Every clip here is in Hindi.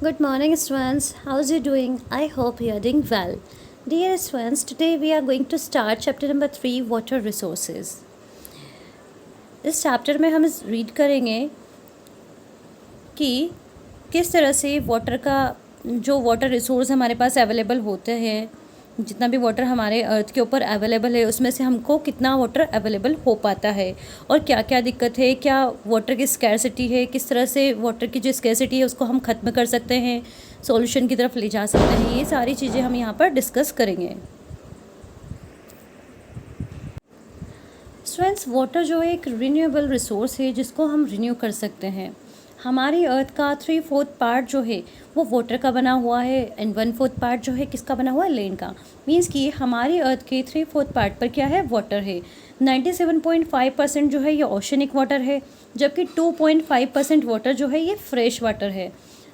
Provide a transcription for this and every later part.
Good morning, students. How's you doing? I hope you are doing well. Dear students, today we are going to start chapter number 3, water resources. इस चैप्टर में हम रीड करेंगे कि किस तरह से वाटर का जो वाटर रिसोर्स हमारे पास अवेलेबल होते हैं, जितना भी वाटर हमारे अर्थ के ऊपर अवेलेबल है उसमें से हमको कितना वाटर अवेलेबल हो पाता है और क्या क्या दिक्कत है, क्या वाटर की स्कैरसिटी है, किस तरह से वाटर की जो स्कैरसिटी है उसको हम ख़त्म कर सकते हैं, सॉल्यूशन की तरफ ले जा सकते हैं। ये सारी चीज़ें हम यहाँ पर डिस्कस करेंगे। स्टूडेंट्स, वाटर जो है एक रिन्यूएबल रिसोर्स है जिसको हम रिन्यू कर सकते हैं। हमारी अर्थ का 3/4 पार्ट जो है वो वाटर का बना हुआ है एंड 1/4 पार्ट जो है किसका बना हुआ है, लैंड का। मीन्स कि हमारी अर्थ के 3/4 पार्ट पर क्या है, वाटर है। 97.5% जो है ये ओशनिक वाटर है, जबकि 2.5% वाटर जो है ये फ्रेश वाटर है।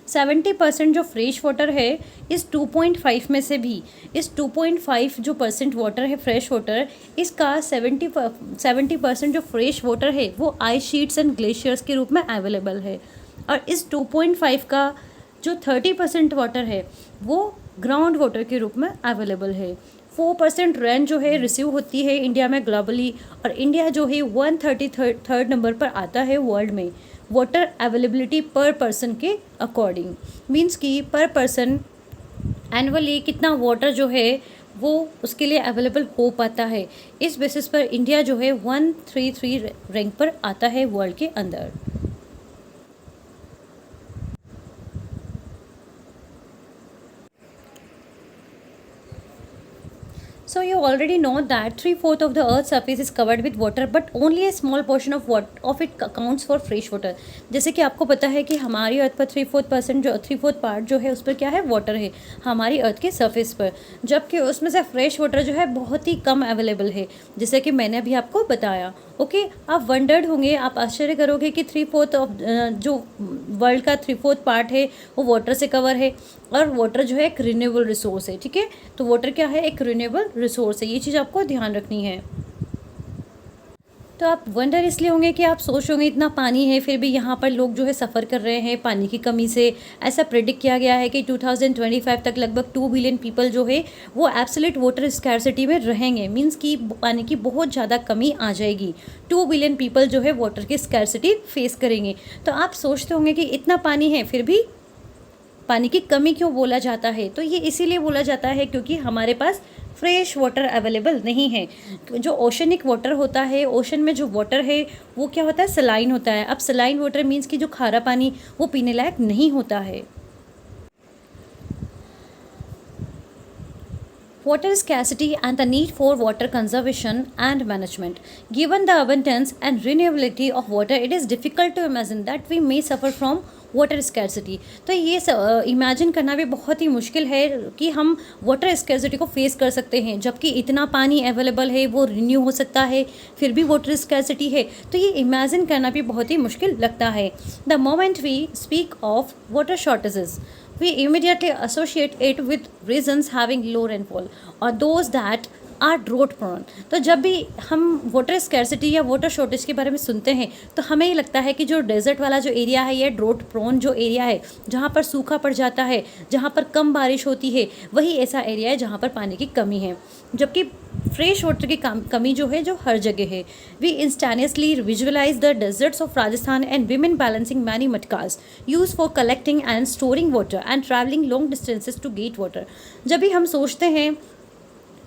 70% जो फ्रेश वाटर है, इस 2.5 में से भी इस 2.5 जो परसेंट वाटर है फ्रेश वाटर, इसका 70% जो फ्रेश वाटर है वो आइस शीट्स एंड ग्लेशियर्स के रूप में अवेलेबल है। और इस 2.5 का जो 30% वाटर है वो ग्राउंड वाटर के रूप में अवेलेबल है। 4% रेन जो है रिसीव होती है इंडिया में ग्लोबली, और इंडिया जो है 133rd नंबर पर आता है वर्ल्ड में वाटर अवेलेबिलिटी पर पर्सन के अकॉर्डिंग। मीन्स कि पर पर्सन एनुअली कितना वाटर जो है वो उसके लिए अवेलेबल हो पाता है। इस बेसिस पर इंडिया जो है 133 रैंक पर आता है वर्ल्ड के अंदर। So you already know that 3/4 of the Earth's surface is covered with water, but only a small portion of it accounts for fresh water. जैसे कि आपको पता है कि हमारी अर्थ पर 3/4 पार्ट जो है उस पर क्या है, वाटर है हमारी अर्थ के सरफेस पर, जबकि उसमें से फ्रेश वाटर जो है बहुत ही कम अवेलेबल है, जैसे कि मैंने अभी आपको बताया। ओके, आप वंडर्ड होंगे, आप आश्चर्य करोगे कि 3/4 ऑफ जो वर्ल्ड का 3/4 पार्ट है वो वाटर से कवर है, और वाटर जो है एक रिन्यूएबल रिसोर्स है। ठीक है, तो वाटर क्या है, एक रिन्यूएबल रिसोर्स है। ये चीज़ आपको ध्यान रखनी है। तो आप वंडर इसलिए होंगे कि आप सोच होंगे इतना पानी है फिर भी यहाँ पर लोग जो है सफ़र कर रहे हैं पानी की कमी से। ऐसा प्रेडिक्ट किया गया है कि 2025 तक लगभग 2 बिलियन पीपल जो है वो एब्सोल्यूट वाटर स्कैरसिटी में रहेंगे। मींस कि पानी की बहुत ज़्यादा कमी आ जाएगी। 2 बिलियन पीपल जो है वाटर की स्कैरसिटी फेस करेंगे। तो आप सोचते होंगे कि इतना पानी है फिर भी पानी की कमी क्यों बोला जाता है, तो ये इसीलिए बोला जाता है क्योंकि हमारे पास फ्रेश वाटर अवेलेबल नहीं है। जो ओशनिक वाटर होता है, ओशन में जो वाटर है वो क्या होता है, सलाइन होता है। अब सलाइन वाटर मीन्स कि जो खारा पानी वो पीने लायक नहीं होता है। Water scarcity and the need for water conservation and management. Given the abundance and renewability of water, it is difficult to imagine that we may suffer from water scarcity. तो ये इमेजिन करना भी बहुत ही मुश्किल है कि हम वाटर स्कैरसिटी को फेस कर सकते हैं, जबकि इतना पानी अवेलेबल है, वो रिन्यू हो सकता है, फिर भी वाटर स्कैरसिटी है। तो ये इमेजिन करना भी बहुत ही मुश्किल लगता है। The moment we speak of water shortages, we immediately associate it with regions having low rainfall or those that are drought prone. तो जब भी हम वाटर स्कैरसिटी या वाटर शॉर्टेज के बारे में सुनते हैं तो हमें ये लगता है कि जो डेजर्ट वाला जो एरिया है या ड्रोट प्रोन जो एरिया है जहाँ पर सूखा पड़ जाता है, जहाँ पर कम बारिश होती है, वही ऐसा एरिया है जहाँ पर पानी की कमी है। जबकि फ्रेश वाटर की कमी जो है जो हर जगह है। We instantaneously visualise the deserts of Rajasthan and women balancing many matkas use for collecting and storing water and travelling long distances to get water. जब भी हम सोचते हैं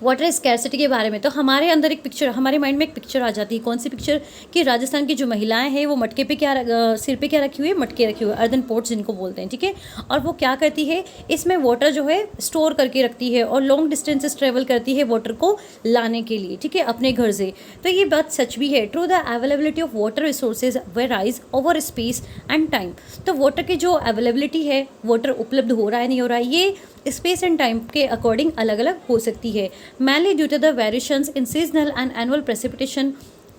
वाटर स्कैरसिटी के बारे में तो हमारे अंदर एक पिक्चर, हमारे माइंड में एक पिक्चर आ जाती है। कौन सी पिक्चर, कि राजस्थान की जो महिलाएं हैं वो मटके पे क्या सिर पे क्या रखी हुई है, मटके रखे हुए, अर्दन पोट्स जिनको बोलते हैं। ठीक है, और वो क्या करती है, इसमें वाटर जो है स्टोर करके रखती है और लॉन्ग डिस्टेंसेस ट्रेवल करती है वाटर को लाने के लिए, ठीक है, अपने घर से। तो ये बात सच भी है। True the availability of water resources varies over space and time. तो वाटर की जो अवेलेबिलिटी है, वाटर उपलब्ध हो रहा है नहीं हो रहा है, ये स्पेस एंड टाइम के अकॉर्डिंग अलग अलग हो सकती है, mainly due to the variations in seasonal and annual precipitation,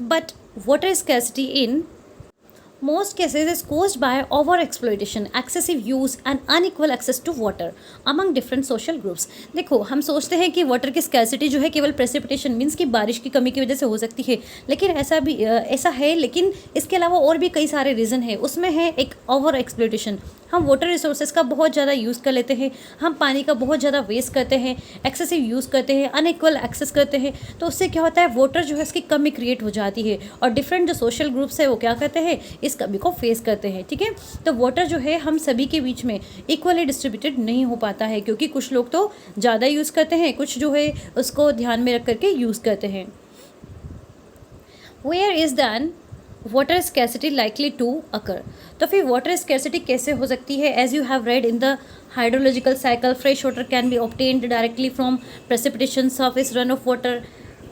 but water scarcity in most cases is caused by over exploitation, excessive use and unequal access to water among different social groups. देखो, हम सोचते हैं कि वाटर की स्कैरसिटी जो है केवल प्रेसिपिटेशन मीन्स कि बारिश की कमी की वजह से हो सकती है, लेकिन ऐसा है, लेकिन इसके अलावा और भी कई सारे रीज़न है। उसमें है एक ओवर एक्सप्लोइटेशन, हम वाटर रिसोर्सेज का बहुत ज़्यादा यूज़ कर लेते हैं, हम पानी का बहुत ज़्यादा वेस्ट करते हैं, एक्सेसिव यूज़ करते हैं, अनइक्वल एक्सेस करते हैं, तो उससे क्या होता है, वाटर जो है इसकी कमी क्रिएट हो जाती है और डिफरेंट जो सोशल ग्रुप्स है वो क्या करते हैं, इस कमी को फेस करते हैं। ठीक है, तो वाटर जो है हम सभी के बीच में इक्वली डिस्ट्रीब्यूटेड नहीं हो पाता है, क्योंकि कुछ लोग तो ज़्यादा यूज़ करते हैं, कुछ जो है उसको ध्यान में रख करके यूज़ करते हैं। Where is then water scarcity likely to occur. तो फिर वाटर स्कैसिटी कैसे हो सकती है? As you have read in the hydrological cycle, fresh water can be obtained directly from precipitation, surface run off water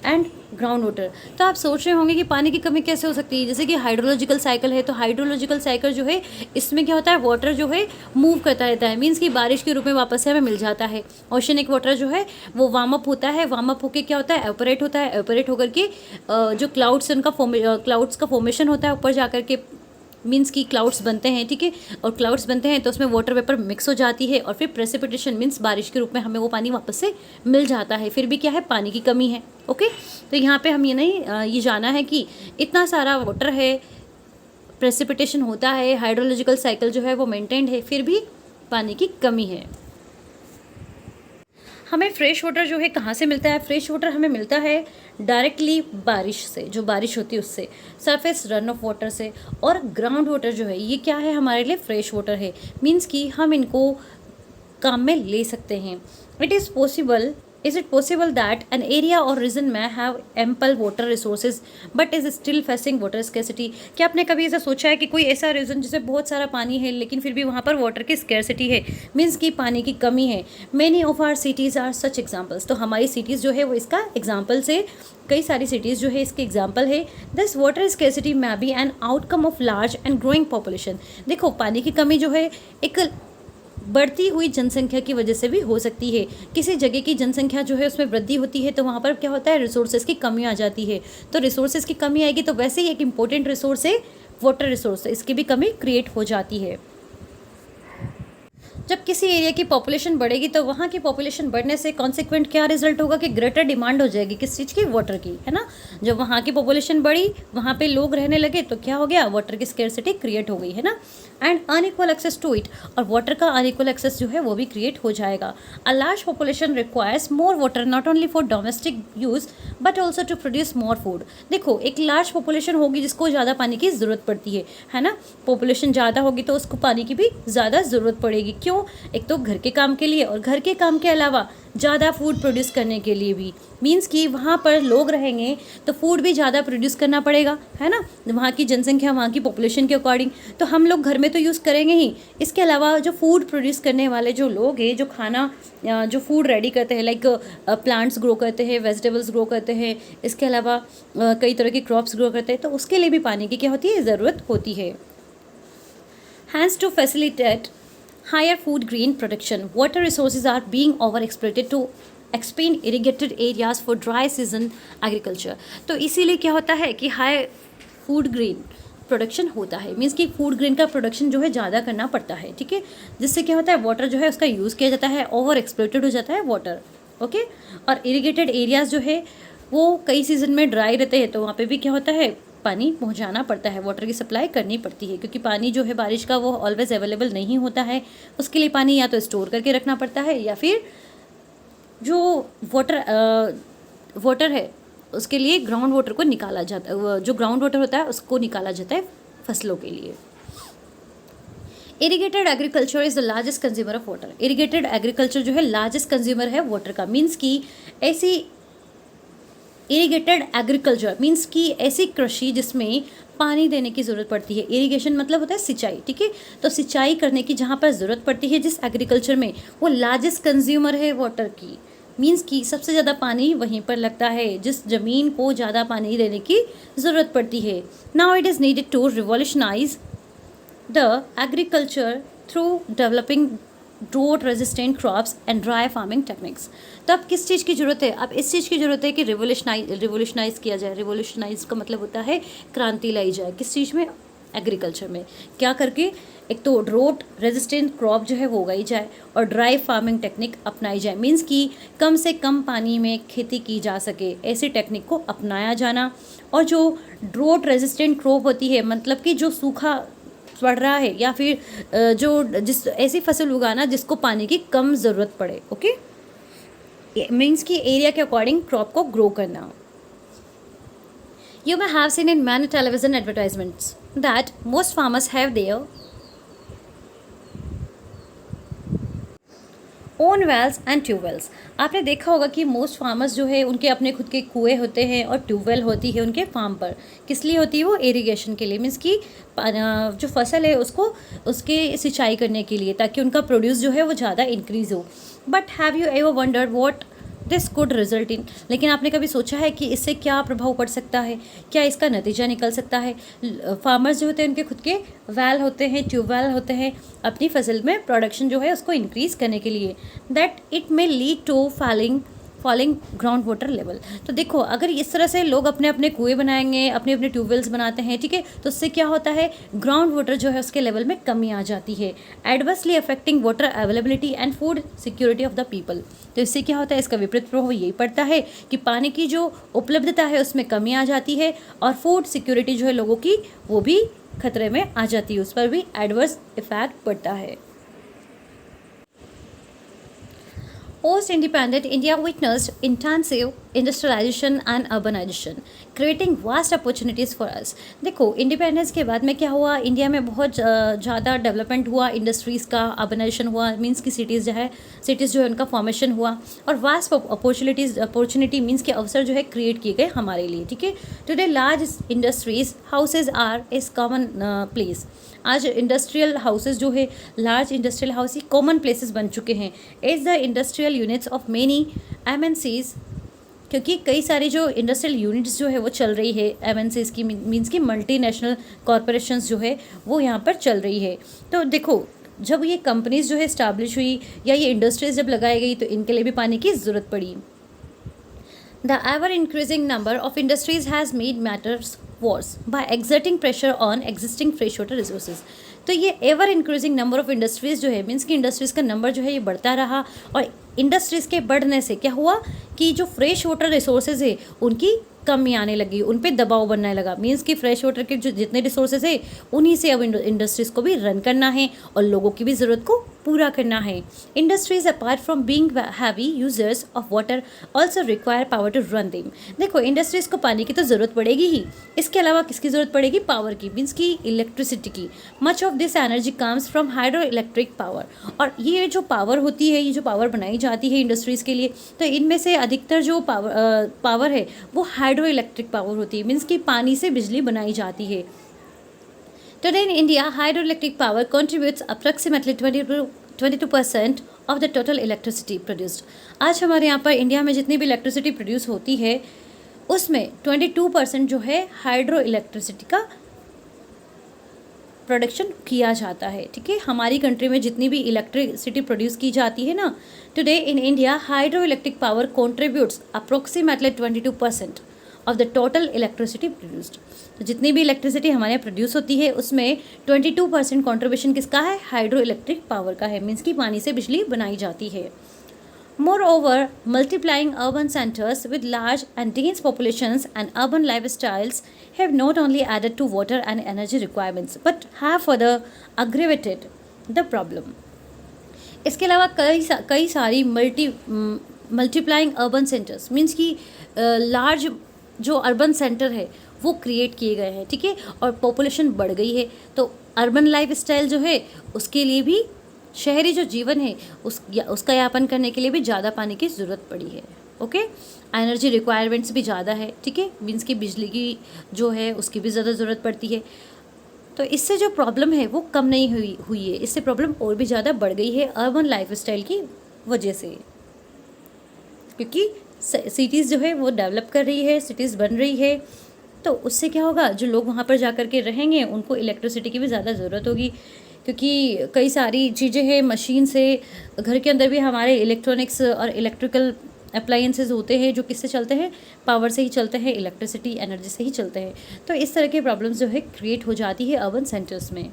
and ground water. तो आप सोच रहे होंगे कि पानी की कमी कैसे हो सकती है? जैसे कि हाइड्रोलॉजिकल साइकिल है, तो हाइड्रोलॉजिकल साइकिल जो है इसमें क्या होता है, वाटर जो है मूव करता रहता है, मीन्स कि बारिश के रूप में वापस से हमें मिल जाता है। ओशनिक वाटर जो है वो वार्म अप होता है, वार्म अप होकर क्या होता है, एवपोरेट होता है, एवपोरेट होकर के जो क्लाउड्स उनका क्लाउड्स का फॉर्मेशन होता है ऊपर जाकर के, मीन्स की क्लाउड्स बनते हैं। ठीक है, और क्लाउड्स बनते हैं तो उसमें वाटर वेपर मिक्स हो जाती है और फिर प्रेसिपिटेशन मीन्स बारिश के रूप में हमें वो पानी वापस से मिल जाता है। फिर भी क्या है, पानी की कमी है। ओके, तो यहाँ पे हम ये जाना है कि इतना सारा वाटर है, प्रेसिपिटेशन होता है, हाइड्रोलॉजिकल साइकिल जो है वो मेंटेन्ड है, फिर भी पानी की कमी है। हमें फ्रेश वाटर जो है कहाँ से मिलता है? फ्रेश वाटर हमें मिलता है डायरेक्टली बारिश से, जो बारिश होती है उससे, सरफेस रन ऑफ वाटर से, और ग्राउंड वाटर जो है ये क्या है, हमारे लिए फ्रेश वाटर है, मीन्स कि हम इनको काम में ले सकते हैं। Is it possible that an area or region may have ample water resources but is still facing water scarcity? क्या आपने कभी ऐसा सोचा है कि कोई ऐसा रीजन जिसे बहुत सारा पानी है लेकिन फिर भी वहाँ पर वाटर की स्कैरसिटी है, मीन्स कि पानी की कमी है? Many of our cities are such examples. तो हमारी सिटीज़ जो है वो इसका एग्जाम्पल से, कई सारी सिटीज़ जो है इसके एग्जाम्पल है। This water scarcity may be an outcome of large and growing population. देखो, पानी की कमी जो है एक बढ़ती हुई जनसंख्या की वजह से भी हो सकती है। किसी जगह की जनसंख्या जो है उसमें वृद्धि होती है तो वहाँ पर क्या होता है, रिसोर्सेज की कमी आ जाती है। तो रिसोर्सेज की कमी आएगी तो वैसे ही एक इम्पोर्टेंट रिसोर्स है वाटर रिसोर्स, इसकी भी कमी क्रिएट हो जाती है। जब किसी एरिया की पॉपुलेशन बढ़ेगी तो वहाँ की पॉपुलेशन बढ़ने से कॉन्सिक्वेंट क्या रिजल्ट होगा कि ग्रेटर डिमांड हो जाएगी, किस चीज़ की, वाटर की, है ना। जब वहाँ की पॉपुलेशन बढ़ी, वहाँ पे लोग रहने लगे तो क्या हो गया, वाटर की स्कैरसिटी क्रिएट हो गई, है ना। And unequal access to it, और वाटर का अनइक्वल एक्सेस जो है वो भी क्रिएट हो जाएगा। A large population requires more water not only for domestic use but also to produce more food. देखो, एक लार्ज पॉपुलेशन होगी जिसको ज़्यादा पानी की ज़रूरत पड़ती है ना। पॉपुलेशन ज़्यादा होगी तो उसको पानी की भी ज़्यादा ज़रूरत पड़ेगी। क्यों? एक तो घर के काम के लिए, और घर के काम के अलावा ज़्यादा फूड प्रोड्यूस करने के लिए भी, मीन्स कि वहाँ पर लोग रहेंगे तो फूड भी ज़्यादा प्रोड्यूस करना पड़ेगा, है ना। वहाँ की जनसंख्या, वहाँ की पॉपुलेशन के अकॉर्डिंग, तो हम लोग घर में तो यूज़ करेंगे ही, इसके अलावा जो फूड प्रोड्यूस करने वाले जो लोग हैं, जो खाना जो फूड रेडी करते हैं, लाइक प्लांट्स ग्रो करते हैं, वेजिटेबल्स ग्रो करते हैं, इसके अलावा कई तरह की क्रॉप्स ग्रो करते हैं, तो उसके लिए भी पानी की क्या होती है, ज़रूरत होती है। Hence to facilitate higher food grain production, water resources are being overexploited to expand irrigated areas for dry season agriculture. तो इसीलिए क्या होता है कि हाई फूड ग्रेन प्रोडक्शन होता है, मीन्स कि फूड ग्रेन का प्रोडक्शन जो है ज़्यादा करना पड़ता है। ठीक है, जिससे क्या होता है, वाटर जो है उसका यूज़ किया जाता है, ओवर एक्सप्लोइटेड हो जाता है वाटर। ओके, और इरिगेटेड एरियाज़ जो है वो कई सीज़न में ड्राई रहते हैं, तो वहाँ पे भी क्या होता है, पानी पहुंचाना पड़ता है, वाटर की सप्लाई करनी पड़ती है, क्योंकि पानी जो है बारिश का वो ऑलवेज अवेलेबल नहीं होता है। उसके लिए पानी या तो स्टोर करके रखना पड़ता है, या फिर जो वाटर है उसके लिए ग्राउंड वाटर को निकाला जाता है, जो ग्राउंड वाटर होता है उसको निकाला जाता है फसलों के लिए। Irrigated agriculture is the largest consumer of water. Irrigated agriculture जो है लार्जेस्ट कंज्यूमर है वाटर का, मीन्स की ऐसी इरिगेटेड एग्रीकल्चर मीन्स कि ऐसी कृषि जिसमें पानी देने की ज़रूरत पड़ती है। इरिगेशन मतलब होता है सिंचाई। ठीक है, तो सिंचाई करने की जहाँ पर ज़रूरत पड़ती है जिस एग्रीकल्चर में, वो लार्जेस्ट कंज्यूमर है वाटर की, मीन्स कि सबसे ज़्यादा पानी वहीं पर लगता है जिस ज़मीन को ज़्यादा पानी देने की ज़रूरत पड़ती है। Now it is needed to revolutionise the agriculture through developing drought resistant crops and dry farming techniques. तो अब किस चीज़ की ज़रूरत है? अब इस चीज़ की ज़रूरत है कि रिवोल्यूशनाइज किया जाए। रिवोल्यूशनाइज का मतलब होता है क्रांति लाई जाए। किस चीज़ में? एग्रीकल्चर में। क्या करके? एक तो ड्रोट रेजिस्टेंट क्रॉप जो है वो उगाई जाए और ड्राई फार्मिंग टेक्निक अपनाई जाए, मीन्स कि कम से कम पानी में खेती की जा सके, ऐसी टेक्निक को अपनाया जाना। और जो ड्रोट रेजिस्टेंट क्रॉप होती है, मतलब कि जो सूखा पड़ रहा है, या फिर जिस ऐसी फसल उगाना जिसको पानी की कम ज़रूरत पड़े। ओके, मीन्स कि एरिया के अकॉर्डिंग क्रॉप को ग्रो करना। You may have seen in many television advertisements that most farmers have their own wells and tubewells. आपने देखा होगा कि मोस्ट फार्मर्स जो है उनके अपने खुद के कुएँ होते हैं और ट्यूबवेल होती है उनके फार्म पर। किस लिए होती है वो? इरिगेशन के लिए, मीन्स कि जो फसल है उसको उसके सिंचाई करने के लिए, ताकि उनका प्रोड्यूस जो है वो ज़्यादा इंक्रीज़ हो। But have you ever wondered what this could result in? लेकिन आपने कभी सोचा है कि इससे क्या प्रभाव पड़ सकता है, क्या इसका नतीजा निकल सकता है? फार्मर्स जो होते हैं उनके खुद के वेल होते हैं, ट्यूबवेल होते हैं अपनी फसल में प्रोडक्शन जो है उसको इंक्रीज़ करने के लिए, that it may lead to falling ground water level. तो देखो, अगर इस तरह से लोग अपने अपने कुएँ बनाएंगे, अपने अपने ट्यूबवेल्स बनाते हैं, ठीक है, तो उससे क्या होता है? ग्राउंड वाटर जो है उसके लेवल में कमी आ जाती है, adversely affecting water availability and food security of the people. तो इससे क्या होता है? इसका विपरीत प्रभाव यही पड़ता है कि पानी की जो उपलब्धता है उसमें कमी आ जाती है, और फूड सिक्योरिटी जो है लोगों की वो भी खतरे में आ जाती है, उस पर भी एडवर्स इफेक्ट पड़ता है। Post-independent India witnessed intensive industrialization and urbanization, creating vast opportunities for us। देखो, इंडिपेंडेंस के बाद में क्या हुआ? इंडिया में बहुत ज़्यादा डेवलपमेंट हुआ, इंडस्ट्रीज़ का अर्बनाइजेशन हुआ, मीन्स की सिटीज़ जो है उनका फॉर्मेशन हुआ, और वास्ट अपॉर्चुनिटी मीन्स के अवसर जो है क्रिएट किए गए हमारे लिए, ठीक है। Today large industries houses are is common place. आज इंडस्ट्रियल हाउसेज जो है, लार्ज इंडस्ट्रियल हाउस ही कॉमन प्लेसेस बन चुके हैं as the industrial units of many MNCs, क्योंकि कई सारी जो इंडस्ट्रियल यूनिट्स जो है वो चल रही है MNCs की, मीन्स की मल्टीनेशनल कॉरपोरेशंस जो है वो यहाँ पर चल रही है। तो देखो, जब ये कंपनीज जो है इस्टेब्लिश हुई या ये इंडस्ट्रीज जब लगाई गई तो इनके लिए भी पानी की ज़रूरत पड़ी। The ever-increasing number of industries has made matters worse by exerting pressure on existing freshwater resources। तो ये ever increasing number of industries जो है, मीन्स की इंडस्ट्रीज़ का नंबर जो है ये बढ़ता रहा, और इंडस्ट्रीज़ के बढ़ने से क्या हुआ कि जो फ्रेश वाटर रिसोर्सेज है उनकी कमी आने लगी, उन पे दबाव बनने लगा। मीन्स कि फ्रेश वाटर के जो जितने रिसोर्सेज है उन्हीं से अब इंडस्ट्रीज़ को भी रन करना है और लोगों की भी ज़रूरत को पूरा करना है। Industries apart from being heavy users of water also require power to run them. देखो, इंडस्ट्रीज़ को पानी की तो ज़रूरत पड़ेगी ही, इसके अलावा किसकी ज़रूरत पड़ेगी? पावर की, मीन्स की इलेक्ट्रिसिटी की। Much of this energy comes from hydro electric power. और ये जो पावर होती है, ये जो पावर बनाई जाती है इंडस्ट्रीज़ के लिए, तो इनमें से अधिकतर जो पावर है वो हाइड्रो इलेक्ट्रिक पावर होती है, मीन्स कि पानी से बिजली बनाई जाती है। Today in India, hydroelectric power contributes approximately 22% of the total electricity produced। आज हमारे यहाँ पर इंडिया में जितनी भी इलेक्ट्रिसिटी प्रोड्यूस होती है उसमें 22% जो है हाइड्रो इलेक्ट्रिसिटी का प्रोडक्शन किया जाता है, ठीक है। हमारी कंट्री में जितनी भी इलेक्ट्रिसिटी प्रोड्यूस की जाती है ना, today in India hydro electric power contributes approximately 22% of the total electricity produced. तो जितनी भी इलेक्ट्रिसिटी हमारे प्रोड्यूस होती है उसमें 22% कॉन्ट्रीब्यूशन किसका है? हाइड्रो इलेक्ट्रिक पावर का है, मीन्स कि पानी से बिजली बनाई जाती है। Moreover, multiplying urban centers with large and dense populations and urban lifestyles have not only added to water and energy requirements but have further aggravated the problem। इसके अलावा कई सारी मल्टीप्लाइंग अर्बन सेंटर्स, मीन्स कि लार्ज जो अर्बन सेंटर है वो क्रिएट किए गए हैं, ठीक है, और पॉपुलेशन बढ़ गई है, तो अर्बन लाइफ स्टाइल जो है उसके लिए भी, शहरी जो जीवन है उसका यापन करने के लिए भी ज़्यादा पानी की ज़रूरत पड़ी है। ओके, एनर्जी रिक्वायरमेंट्स भी ज़्यादा है, ठीक है, मीन्स की बिजली की जो है उसकी भी ज़्यादा ज़रूरत पड़ती है। तो इससे जो प्रॉब्लम है वो कम नहीं हुई है, इससे प्रॉब्लम और भी ज़्यादा बढ़ गई है अर्बन लाइफ स्टाइल की वजह से, क्योंकि सिटीज़ जो है वो डेवलप कर रही है, सिटीज़ बन रही है, तो उससे क्या होगा? जो लोग वहाँ पर जा कर के रहेंगे उनको इलेक्ट्रिसिटी की भी ज़्यादा ज़रूरत होगी, क्योंकि कई सारी चीज़ें हैं, मशीन से, घर के अंदर भी हमारे इलेक्ट्रॉनिक्स और इलेक्ट्रिकल अप्लायंसेज होते हैं जो किससे चलते हैं? पावर से ही चलते हैं, इलेक्ट्रिसिटी एनर्जी से ही चलते हैं। तो इस तरह के प्रॉब्लम्स जो है क्रिएट हो जाती है अर्बन सेंटर्स में।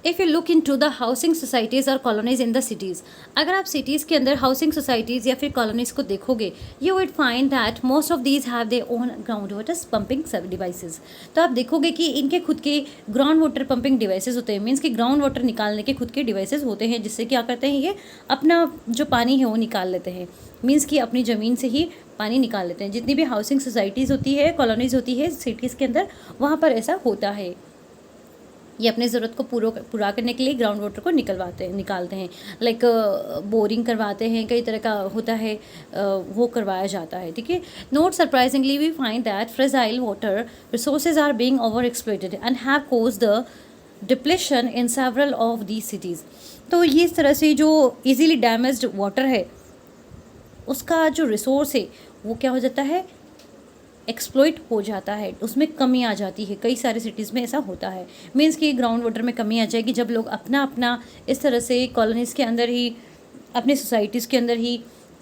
If you look into the housing societies और कॉलोनीज इन द सिटीज़, अगर आप सिटीज़ के अंदर हाउसिंग सोसाइटीज़ या फिर कॉलोनीज़ को देखोगे, you will find that most of these have their own ground water pumping sub devices. तो आप देखोगे कि इनके खुद के ग्राउंड वाटर पंपिंग डिवाइसेज होते हैं, मीन्स कि ग्राउंड वाटर निकालने के खुद के डिवाइसेज होते हैं, जिससे क्या करते हैं ये अपना जो पानी है वो निकाल लेते हैं, मीन्स कि अपनी ज़मीन से ही पानी निकाल लेते हैं। जितनी भी हाउसिंग सोसाइटीज़ होती है, कॉलोनीज़ होती है सिटीज़ के अंदर, वहाँ पर ऐसा होता है। ये अपनी ज़रूरत को पूरा करने के लिए ग्राउंड वाटर को निकालते हैं, लाइक बोरिंग करवाते हैं, कई तरह का होता है, वो करवाया जाता है। ठीक है, not surprisingly we find that fragile water resources are being over exploited and have caused the depletion in several of the cities. तो ये इस तरह से जो इजीली डैमेज्ड वाटर है उसका जो रिसोर्स है वो क्या हो जाता है, एक्सप्लॉइट हो जाता है, उसमें कमी आ जाती है। कई सारे सिटीज़ में ऐसा होता है, मीन्स कि ग्राउंड वाटर में कमी आ जाएगी जब लोग अपना अपना इस तरह से कॉलोनीज़ के अंदर ही, अपनी सोसाइटीज़ के अंदर ही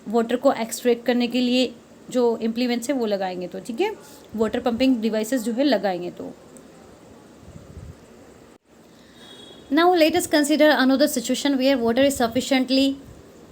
वाटर को एक्सट्रैक्ट करने के लिए जो इम्प्लीमेंट्स है वो लगाएंगे। तो ठीक है, वाटर पंपिंग डिवाइसेस जो है लगाएंगे। तो now let us consider another situation where water is sufficiently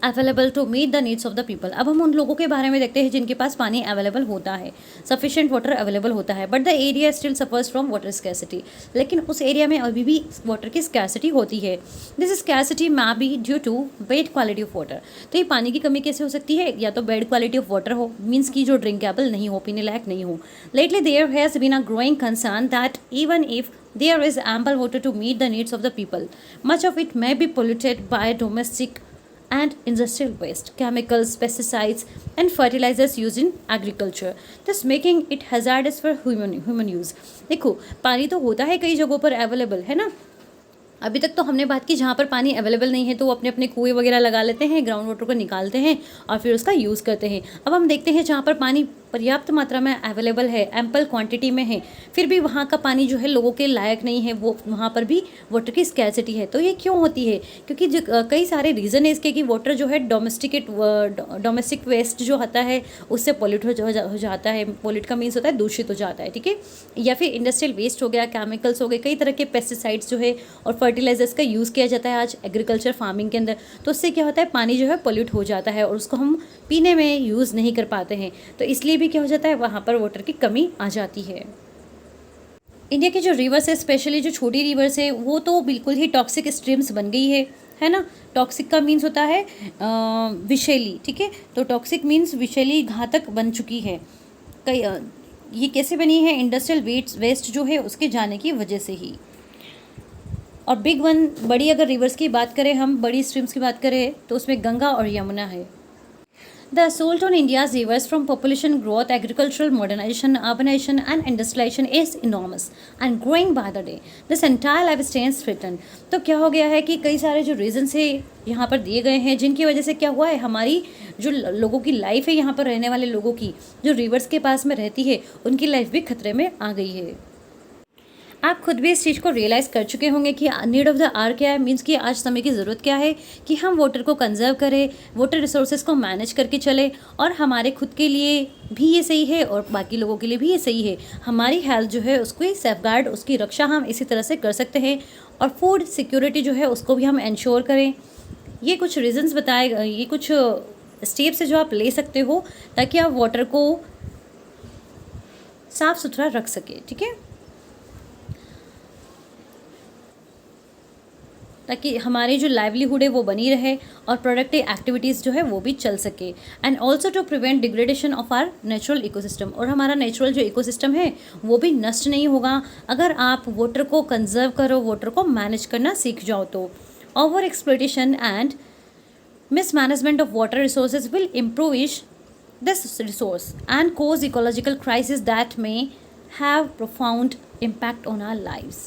available to meet the needs of the people. अब हम उन लोगों के बारे में देखते हैं जिनके पास पानी अवेलेबल होता है, सफिशिएंट वाटर अवेलेबल होता है, but the area still suffers from water scarcity. लेकिन उस एरिया में अभी भी वाटर की स्कैसिटी होती है। This scarcity may be due to bad quality of water. तो ये पानी की कमी कैसे हो सकती है, या तो बैड क्वालिटी ऑफ वाटर हो, मीन्स की जो ड्रिंकेबल नहीं हो, पीने लायक नहीं हो। Lately there has been a growing concern that even if there is ample water to meet the needs of the people, much of it may be polluted by domestic and industrial waste, chemicals, pesticides and fertilizers used in agriculture, thus making it hazardous for human use। देखो, पानी तो होता है कई जगहों पर अवेलेबल, है ना। अभी तक तो हमने बात की जहाँ पर पानी अवेलेबल नहीं है तो वो अपने अपने कुएं वगैरह लगा लेते हैं, ग्राउंड वाटर को निकालते हैं और फिर उसका यूज़ करते हैं। अब हम देखते हैं जहाँ पर पानी पर्याप्त मात्रा में अवेलेबल है, एम्पल क्वांटिटी में है, फिर भी वहाँ का पानी जो है लोगों के लायक नहीं है, वो वहाँ पर भी वाटर की स्कैसिटी है। तो ये क्यों होती है, क्योंकि जो कई सारे रीज़न है इसके कि वाटर जो है डोमेस्टिक वेस्ट जो आता है उससे पॉल्यूट हो जाता है। पॉल्यूट का मीन्स होता है दूषित हो जाता है, ठीक है, या फिर इंडस्ट्रियल वेस्ट हो गया, केमिकल्स हो गए, कई तरह के पेस्टिसाइड्स जो है और फर्टिलाइजर्स का यूज़ किया जाता है आज एग्रीकल्चर फार्मिंग के अंदर। तो उससे क्या होता है, पानी जो है पॉल्यूट हो जाता है और उसको हम पीने में यूज़ नहीं कर पाते हैं। तो इसलिए भी क्या हो जाता है, वहाँ पर वाटर की कमी आ जाती है। इंडिया की जो रिवर्स है, स्पेशली जो छोटी रिवर्स है, वो तो बिल्कुल ही टॉक्सिक स्ट्रीम्स बन गई है ना। टॉक्सिक का मीन्स होता है विषैली, ठीक है, तो टॉक्सिक मीन्स विषैली, घातक बन चुकी है। कई ये कैसे बनी है, इंडस्ट्रियल वेस्ट जो है उसके जाने की वजह से ही। और बिग वन, बड़ी अगर रिवर्स की बात करें, हम बड़ी स्ट्रीम्स की बात करें तो उसमें गंगा और यमुना है। The assault on India's rivers from population growth, agricultural modernization, urbanization and industrialization is enormous and growing by the day. This entire life stands threatened. तो क्या हो गया है कि कई सारे जो रीजंस है यहाँ पर दिए गए हैं जिनकी वजह से क्या हुआ है, हमारी जो लोगों की लाइफ है, यहाँ पर रहने वाले लोगों की जो रिवर्स के पास में रहती है उनकी लाइफ भी खतरे में आ गई है। आप खुद भी इस चीज़ को रियलाइज़ कर चुके होंगे कि नीड ऑफ द आवर क्या है, मीन्स कि आज समय की ज़रूरत क्या है कि हम वाटर को कंजर्व करें, वाटर रिसोर्सेज को मैनेज करके चले, और हमारे खुद के लिए भी ये सही है और बाकी लोगों के लिए भी ये सही है। हमारी हेल्थ जो है उसको सेफगार्ड, उसकी रक्षा हम इसी तरह से कर सकते हैं, और फूड सिक्योरिटी जो है उसको भी हम इंश्योर करें। ये कुछ रीजंस बताए, ये कुछ स्टेप्स है जो आप ले सकते हो ताकि आप वाटर को साफ़ सुथरा रख सके, ठीक है, ताकि हमारी जो लाइवलीहुड है वो बनी रहे और प्रोडक्टिव एक्टिविटीज़ जो है वो भी चल सके। And also to prevent degradation of our natural ecosystem, और हमारा नेचुरल जो इकोसिस्टम है वो भी नष्ट नहीं होगा अगर आप वाटर को कंजर्व करो, वाटर को मैनेज करना सीख जाओ। तो over exploitation and mismanagement of water resources will impoverish this resource and cause ecological crisis that may have profound impact on our lives.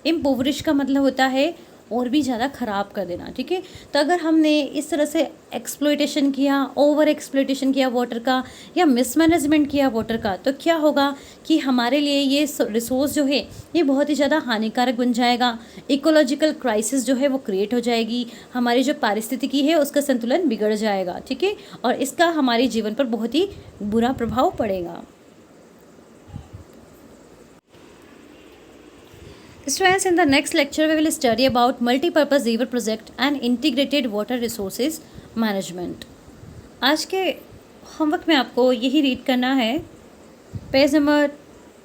impoverish का मतलब होता है और भी ज़्यादा ख़राब कर देना, ठीक है। तो अगर हमने इस तरह से एक्सप्लॉयटेशन किया, ओवर एक्सप्लॉयटेशन किया वाटर का, या मिसमैनेजमेंट किया वाटर का, तो क्या होगा कि हमारे लिए ये रिसोर्स जो है ये बहुत ही ज़्यादा हानिकारक बन जाएगा। इकोलॉजिकल क्राइसिस जो है वो क्रिएट हो जाएगी, हमारी जो पारिस्थितिकी है उसका संतुलन बिगड़ जाएगा, ठीक है, और इसका हमारे जीवन पर बहुत ही बुरा प्रभाव पड़ेगा। Students, in the next lecture, we will study about multi-purpose river project and integrated water resources management. आज के होमवर्क में आपको यही रीड करना है, page number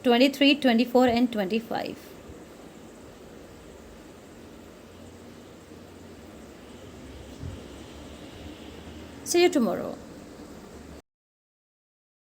23, 24 and 25. See you tomorrow.